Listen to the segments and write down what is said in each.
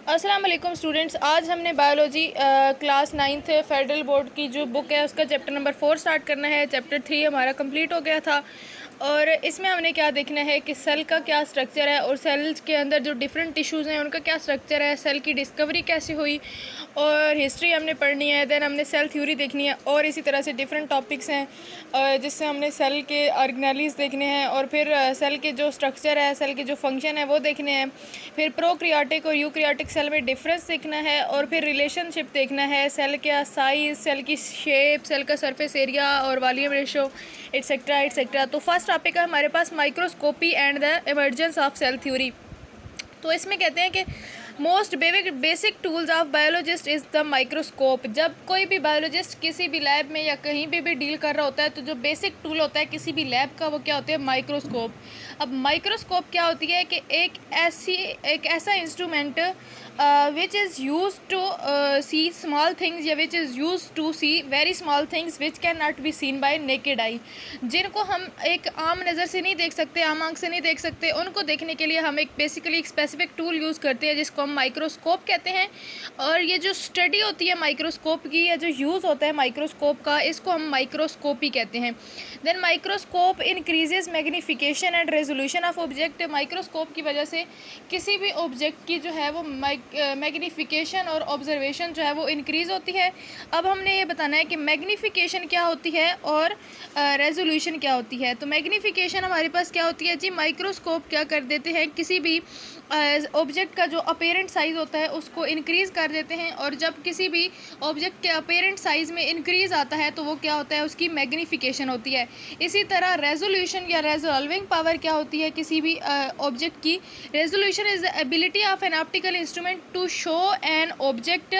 अस्सलाम वालेकुम स्टूडेंट्स। आज हमने biology class 9th federal board की जो बुक है उसका चैप्टर नंबर 4 स्टार्ट करना है। चैप्टर 3 हमारा कंप्लीट हो गया था और इसमें हमने क्या देखना है कि सेल का क्या स्ट्रक्चर है और सेल्स के अंदर जो डिफरेंट टिश्यूज़ हैं उनका क्या स्ट्रक्चर है, सेल की डिस्कवरी कैसे हुई और हिस्ट्री हमने पढ़नी है। देन हमने सेल थ्योरी देखनी है और इसी तरह से डिफरेंट टॉपिक्स हैं जिससे हमने सेल के ऑर्गेनेलिज़ देखने हैं और फिर सेल के जो स्ट्रक्चर है, सेल के जो फंक्शन है वो देखने हैं। फिर प्रोक्रियाटिक और यूक्रियाटिक सेल में डिफरेंस देखना है और फिर रिलेशनशिप देखना है, सेल का साइज़, सेल की शेप, सेल का सरफेस एरिया और वॉल्यूम रेशो एटसेट्रा एटसेट्रा। तो फर्स्ट टॉपिक है हमारे पास microscopy and the emergence of cell theory. तो इसमें कहते हैं कि most basic tools of biologist is the microscope. जब कोई भी बायोलॉजिस्ट किसी भी लैब में या कहीं भी डील कर रहा होता है तो जो बेसिक टूल होता है किसी भी लैब का वो क्या होता है, माइक्रोस्कोप। अब माइक्रोस्कोप क्या होती है कि एक ऐसा instrument which is use to see small things या which is use to see very small things which can not be seen by naked eye. जिनको हम एक आम नज़र से नहीं देख सकते, आम आंख से नहीं देख सकते, उनको देखने के लिए हम एक बेसिकली एक स्पेसिफिक टूल यूज़ करते हैं जिसको हम माइक्रोस्कोप कहते हैं। और ये जो स्टडी होती है माइक्रोस्कोप की या जो यूज़ होता है माइक्रोस्कोप का, इसको हम माइक्रोस्कोपी कहते हैं। Then microscope increases magnification and resolution of object. Microscope की वजह से किसी भी ऑब्जेक्ट की जो है वो मैग्नीफिकेशन और ऑब्जर्वेशन जो है वो इंक्रीज़ होती है। अब हमने ये बताना है कि मैग्नीफिकेशन क्या होती है और रेजोल्यूशन क्या होती है। तो मैग्नीफिकेशन हमारे पास क्या होती है जी, माइक्रोस्कोप क्या कर देते हैं, किसी भी ऑब्जेक्ट का जो अपेरेंट साइज़ होता है उसको इंक्रीज़ कर देते हैं और जब किसी भी ऑब्जेक्ट के अपेरेंट साइज़ में इंक्रीज़ आता है तो वो क्या होता है, उसकी मैग्नीफिकेशन होती है। इसी तरह रेजोल्यूशन या रेजोल्विंग पावर क्या होती है किसी भी ऑब्जेक्ट की। Resolution is the ability of an optical instrument to show an object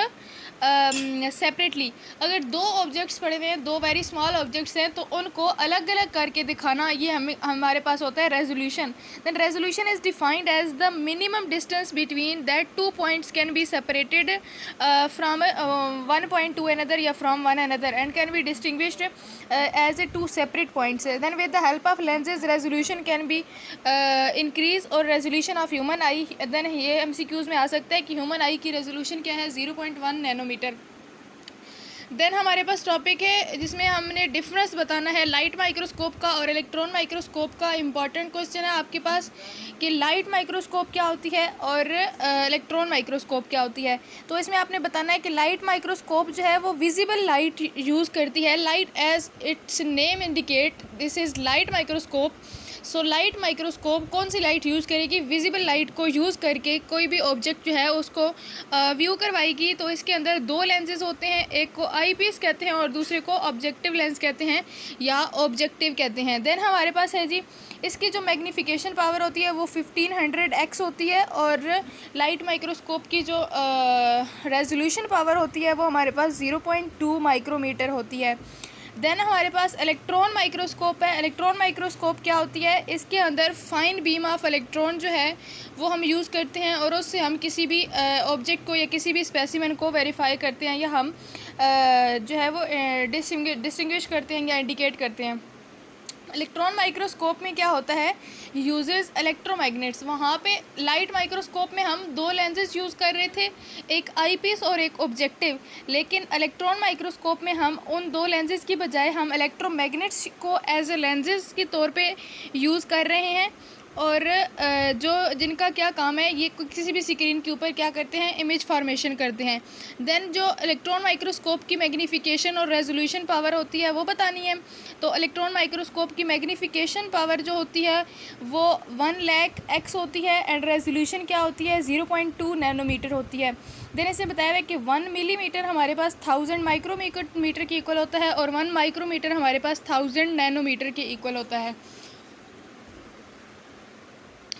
separately. अगर दो ऑब्जेक्ट्स पड़े हुए हैं, दो वेरी स्मॉल ऑब्जेक्ट्स हैं, तो उनको अलग अलग करके दिखाना, ये हमारे पास होता है resolution. Then resolution is defined as the minimum distance between that two points can be separated from one point to another या from one another and can be distinguished as a two separate points. Then with the help of lenses resolution can be increase और resolution of human eye. Then ये MCQs में आ सकता है कि human आई की resolution क्या है, 0.1 नैनोमीटर। देन हमारे पास टॉपिक है जिसमें हमने डिफरेंस बताना है लाइट माइक्रोस्कोप का और इलेक्ट्रॉन माइक्रोस्कोप का। इंपॉर्टेंट क्वेश्चन है आपके पास कि लाइट माइक्रोस्कोप क्या होती है और इलेक्ट्रॉन माइक्रोस्कोप क्या होती है। तो इसमें आपने बताना है कि लाइट माइक्रोस्कोप जो है वो विजिबल लाइट यूज़ करती है। Light as its name indicate this is light microscope. So light microscope कौन सी लाइट यूज़ करेगी, विजिबल लाइट को यूज़ करके कोई भी ऑब्जेक्ट जो है उसको व्यू करवाएगी। तो इसके अंदर दो लेंसेज होते हैं, एक को आईपीस कहते हैं और दूसरे को ऑब्जेक्टिव लेंस कहते हैं या ऑब्जेक्टिव कहते हैं। देन हमारे पास है जी, इसकी जो मैग्नीफिकेशन पावर होती है वो 1500x होती है और लाइट माइक्रोस्कोप की जो रेजोल्यूशन पावर होती है वो हमारे पास 0.2 माइक्रोमीटर होती है। देन हमारे पास इलेक्ट्रॉन माइक्रोस्कोप है। इलेक्ट्रॉन माइक्रोस्कोप क्या होती है, इसके अंदर फाइन बीम ऑफ इलेक्ट्रॉन जो है वो हम यूज़ करते हैं और उससे हम किसी भी ऑब्जेक्ट को या किसी भी स्पेसिमेन को वेरीफाई करते हैं या हम जो है वो डिस्टिंग्विश करते हैं या इंडिकेट करते हैं। इलेक्ट्रॉन माइक्रोस्कोप में क्या होता है, यूजेस इलेक्ट्रोमैग्नेट्स। वहाँ पे लाइट माइक्रोस्कोप में हम दो लेंसेज यूज़ कर रहे थे, एक आईपीस और एक ऑब्जेक्टिव, लेकिन इलेक्ट्रॉन माइक्रोस्कोप में हम उन दो लेंसेज की बजाय हम इलेक्ट्रोमैग्नेट्स को एज ए लेंसेज के तौर पे यूज़ कर रहे हैं और जो जिनका क्या काम है, ये किसी भी स्क्रीन के ऊपर क्या करते हैं, इमेज फॉर्मेशन करते हैं। देन जो इलेक्ट्रॉन माइक्रोस्कोप की मैग्नीफिकेशन और रेजोल्यूशन पावर होती है वो बतानी है। तो इलेक्ट्रॉन माइक्रोस्कोप की मैग्नीफिकेशन पावर जो होती है वो 1 लाख x होती है एंड रेजोल्यूशन क्या होती है, 0.2 नैनोमीटर होती है। देन इसे बताया हुआ है कि 1 मिलीमीटर हमारे पास 1000 माइक्रोमीटर के इक्वल होता है और 1 माइक्रोमीटर हमारे पास 1000 नैनोमीटर के इक्वल होता है।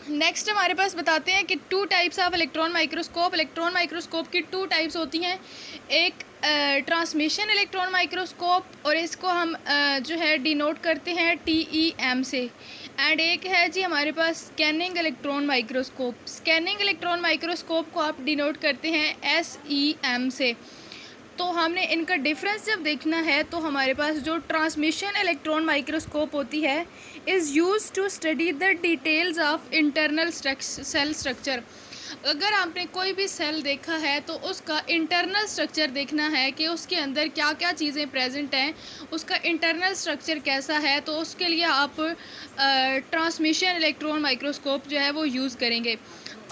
नेक्स्ट हमारे पास बताते हैं कि 2 types of electron microscope. Electron microscope की 2 टाइप्स होती हैं, एक ट्रांसमिशन इलेक्ट्रॉन माइक्रोस्कोप और इसको हम जो है डिनोट करते हैं TEM से, एंड एक है जी हमारे पास scanning electron microscope. Scanning electron microscope को आप डिनोट करते हैं SEM से। तो हमने इनका डिफरेंस जब देखना है तो हमारे पास जो ट्रांसमिशन इलेक्ट्रॉन माइक्रोस्कोप होती है is use to study the details of internal cell structure. अगर आपने कोई भी सेल देखा है तो उसका इंटरनल स्ट्रक्चर देखना है कि उसके अंदर क्या क्या चीज़ें प्रेजेंट हैं, उसका इंटरनल स्ट्रक्चर कैसा है। तो उसके लिए आप ट्रांसमिशन इलेक्ट्रॉन माइक्रोस्कोप जो है वो यूज़ करेंगे।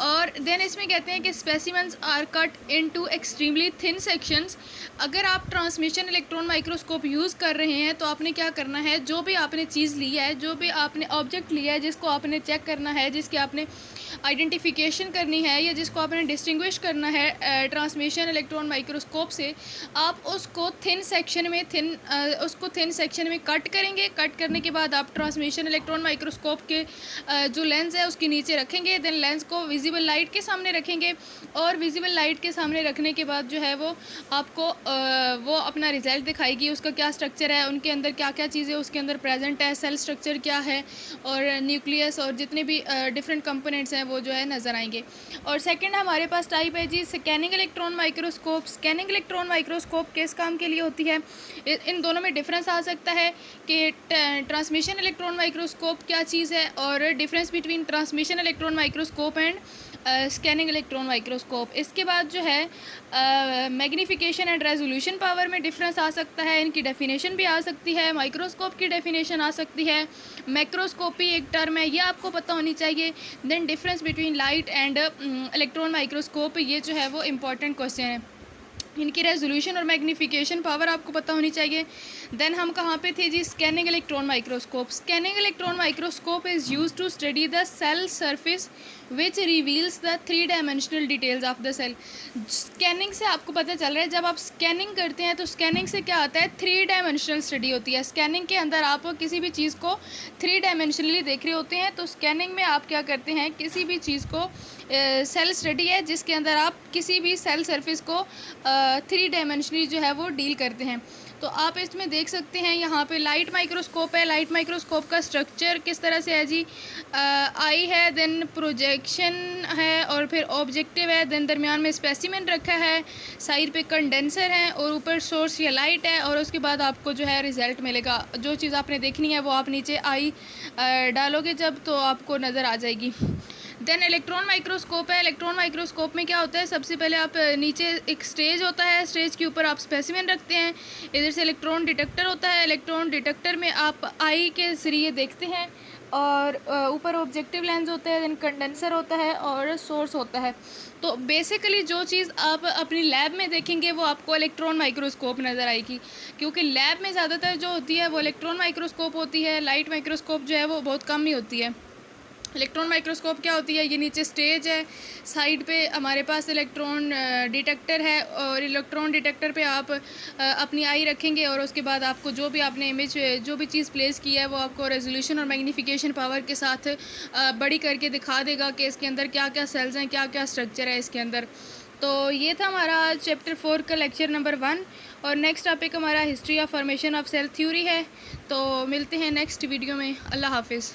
और देन इसमें कहते हैं कि specimens are cut into extremely thin sections. अगर आप ट्रांसमिशन इलेक्ट्रॉन माइक्रोस्कोप यूज़ कर रहे हैं तो आपने क्या करना है, जो भी आपने चीज़ ली है, जो भी आपने ऑब्जेक्ट लिया है, जिसको आपने चेक करना है, जिसकी आपने आइडेंटिफिकेशन करनी है या जिसको आपने डिस्टिंग्विश करना है ट्रांसमिशन इलेक्ट्रॉन माइक्रोस्कोप से, आप उसको थिन सेक्शन में कट करेंगे। कट करने के बाद आप ट्रांसमिशन इलेक्ट्रॉन माइक्रोस्कोप के जो लेंस है उसके नीचे रखेंगे। देन लेंस को विजिबल लाइट के सामने रखेंगे और विजिबल लाइट के सामने रखने के बाद जो है वो आपको वो अपना रिजल्ट दिखाएगी, उसका क्या स्ट्रक्चर है, उनके अंदर क्या क्या चीज़ें उसके अंदर प्रेजेंट है, सेल स्ट्रक्चर क्या है और न्यूक्लियस और जितने भी डिफरेंट कंपोनेंट्स हैं वो जो है नज़र आएंगे। और सेकंड हमारे पास टाइप है जी scanning electron microscope. Scanning electron microscope किस काम के लिए होती है, इन दोनों में डिफरेंस आ सकता है कि ट्रांसमिशन इलेक्ट्रॉन माइक्रोस्कोप क्या चीज़ है और difference between transmission electron microscope and scanning electron microscope. इसके बाद जो है मैग्नीफिकेशन एंड रेजोल्यूशन पावर में डिफरेंस आ सकता है, इनकी डेफिनेशन भी आ सकती है, माइक्रोस्कोप की डेफिनेशन आ सकती है, मैक्रोस्कोपी एक टर्म है, ये आपको पता होनी चाहिए। Then difference between light and electron microscope, ये जो है वो इम्पॉर्टेंट क्वेश्चन है, इनकी रेजोल्यूशन और मैग्नीफिकेशन पावर आपको पता होनी चाहिए। देन हम कहाँ पे थे जी, scanning electron microscope. Scanning electron microscope is use to study the cell surface which reveals the 3 dimensional details of the cell. Scanning से आपको पता चल रहा है, जब आप स्कैनिंग करते हैं तो स्कैनिंग से क्या आता है, 3 डायमेंशनल स्टडी होती है। स्कैनिंग के अंदर आप किसी भी चीज़ को 3 डायमेंशनली देख रहे होते हैं। तो स्कैनिंग में आप क्या करते हैं, किसी भी चीज़ को सेल स्टडी है जिसके अंदर आप किसी भी सेल सरफेस को 3 डायमेंशनली जो है वो डील करते हैं। तो आप इसमें देख सकते हैं यहाँ पे लाइट माइक्रोस्कोप है। लाइट माइक्रोस्कोप का स्ट्रक्चर किस तरह से है जी, आई है, देन प्रोजेक्शन है और फिर ऑब्जेक्टिव है, देन दरमियान में स्पेसिमेन रखा है, साइड पे कंडेंसर है और ऊपर सोर्स या लाइट है। और उसके बाद आपको जो है रिज़ल्ट मिलेगा। जो चीज़ आपने देखनी है वो आप नीचे आई डालोगे जब, तो आपको नज़र आ जाएगी। देन इलेक्ट्रॉन माइक्रोस्कोप है। इलेक्ट्रॉन माइक्रोस्कोप में क्या होता है, सबसे पहले आप नीचे एक स्टेज होता है, स्टेज के ऊपर आप स्पेसिमेन रखते हैं, इधर से इलेक्ट्रॉन डिटेक्टर होता है, इलेक्ट्रॉन डिटेक्टर में आप आई के ज़रिए देखते हैं और ऊपर ऑब्जेक्टिव लेंस होता है, देन कंडेंसर होता है और सोर्स होता है। तो बेसिकली जो चीज़ आप अपनी लैब में देखेंगे वो आपको इलेक्ट्रॉन माइक्रोस्कोप नज़र आएगी, क्योंकि लैब में ज़्यादातर जो होती है वो इलेक्ट्रॉन माइक्रोस्कोप होती है। लाइट माइक्रोस्कोप जो है वो बहुत कम ही होती है। इलेक्ट्रॉन माइक्रोस्कोप क्या होती है, ये नीचे स्टेज है, साइड पे हमारे पास इलेक्ट्रॉन डिटेक्टर है और इलेक्ट्रॉन डिटेक्टर पे आप अपनी आई रखेंगे और उसके बाद आपको जो भी आपने इमेज जो भी चीज़ प्लेस की है वो आपको रेजोल्यूशन और मैग्नीफिकेशन पावर के साथ बड़ी करके दिखा देगा कि इसके अंदर क्या क्या सेल्स हैं, क्या क्या स्ट्रक्चर है इसके अंदर। तो ये था हमारा चैप्टर 4 का लेक्चर नंबर 1 और नेक्स्ट टॉपिक हमारा history of formation of cell theory है। तो मिलते हैं नेक्स्ट वीडियो में। अल्लाह हाफिज़।